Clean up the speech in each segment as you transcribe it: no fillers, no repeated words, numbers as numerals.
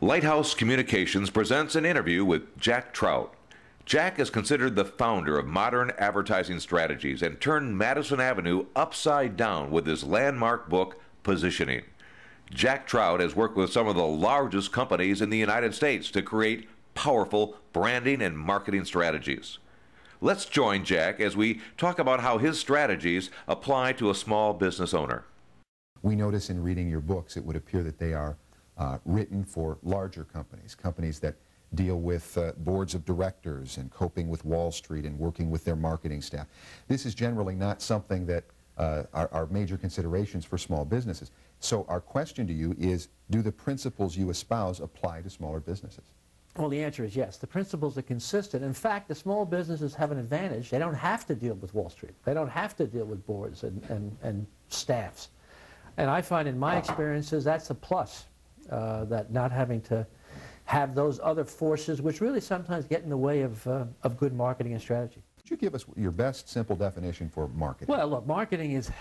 Lighthouse Communications presents an interview with Jack Trout. Jack is considered the founder of modern advertising strategies and turned Madison Avenue upside down with his landmark book, Positioning. Jack Trout has worked with some of the largest companies in the United States to create powerful branding and marketing strategies. Let's join Jack as we talk about how his strategies apply to a small business owner. We notice in reading your books, it would appear that they are written for larger companies, companies that deal with boards of directors and coping with Wall Street and working with their marketing staff. This is generally not something that are major considerations for small businesses. So our question to you is, do the principles you espouse apply to smaller businesses? Well, the answer is yes. The principles are consistent. In fact, the small businesses have an advantage. They don't have to deal with Wall Street. They don't have to deal with boards and staffs. And I find in my experiences that's a plus, that not having to have those other forces which really sometimes get in the way of good marketing and strategy. Could you give us your best simple definition for marketing? Well, look, marketing is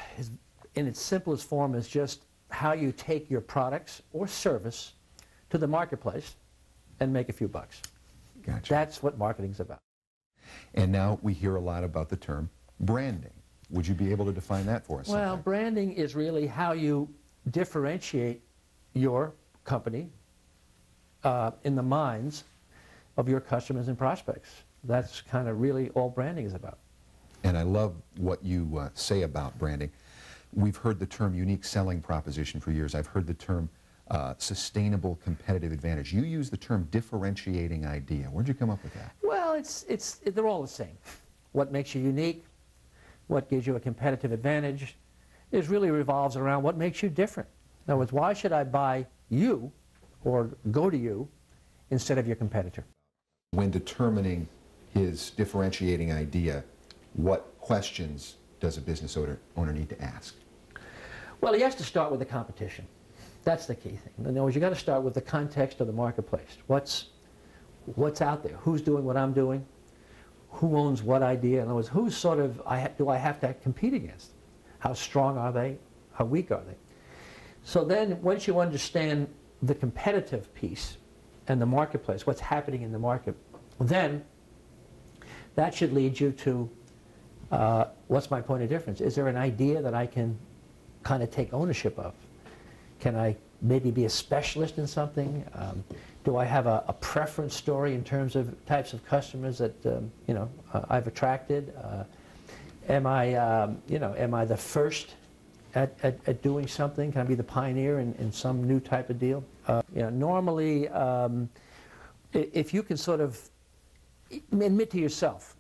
in its simplest form is just how you take your products or service to the marketplace and make a few bucks. Gotcha. That's what marketing's about. And now we hear a lot about the term branding. Would you be able to define that for us? Well, branding is really how you differentiate your company in the minds of your customers and prospects. That's kind of really all branding is about. And I love what you say about branding. We've heard the term unique selling proposition for years. I've heard the term sustainable competitive advantage. You use the term differentiating idea. Where'd you come up with that? Well, they're all the same. What makes you unique, what gives you a competitive advantage, it really revolves around what makes you different. In other words, why should I buy you or go to you instead of your competitor? When determining his differentiating idea, what questions does a business owner need to ask? Well, he has to start with the competition. That's the key thing. In other words, you've got to start with the context of the marketplace. What's out there? Who's doing what I'm doing? Who owns what idea? In other words, who's sort of do I have to compete against? How strong are they? How weak are they? So then, once you understand the competitive piece and the marketplace, what's happening in the market, then that should lead you to what's my point of difference? Is there an idea that I can kind of take ownership of? Can I maybe be a specialist in something? Do I have a preference story in terms of types of customers that I've attracted? Am I the first at doing something? Can I be the pioneer in some new type of deal? Normally, if you can sort of admit to yourself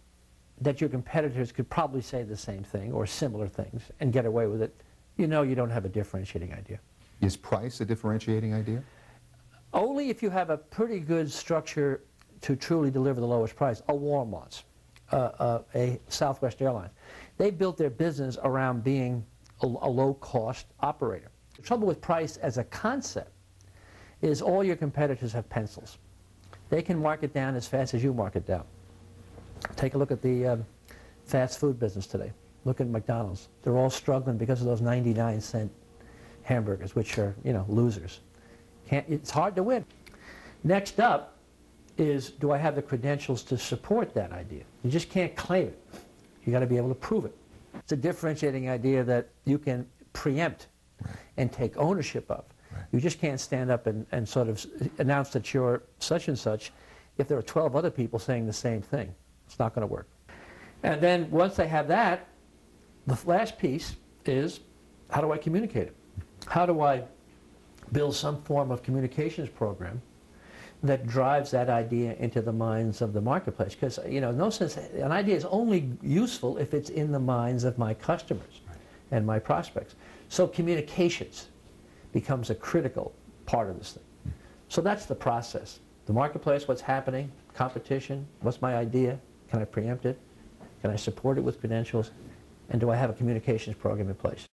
that your competitors could probably say the same thing or similar things and get away with it, you don't have a differentiating idea. Is price a differentiating idea? Only if you have a pretty good structure to truly deliver the lowest price. A Walmart's, a Southwest Airlines. They built their business around being a low-cost operator. The trouble with price as a concept is all your competitors have pencils. They can mark it down as fast as you mark it down. Take a look at the fast food business today. Look at McDonald's. They're all struggling because of those 99-cent hamburgers, which are, losers. It's hard to win. Next up is, do I have the credentials to support that idea? You just can't claim it. You got to be able to prove it. It's a differentiating idea that you can preempt and take ownership of. You just can't stand up and sort of announce that you're such and such if there are 12 other people saying the same thing. It's not going to work. And then once they have that, the last piece is, how do I communicate it? How do I build some form of communications program that drives that idea into the minds of the marketplace? Because, no sense, an idea is only useful if it's in the minds of my customers and my prospects. So communications becomes a critical part of this thing. So that's the process. The marketplace, what's happening, competition, what's my idea, can I preempt it, can I support it with credentials, and do I have a communications program in place?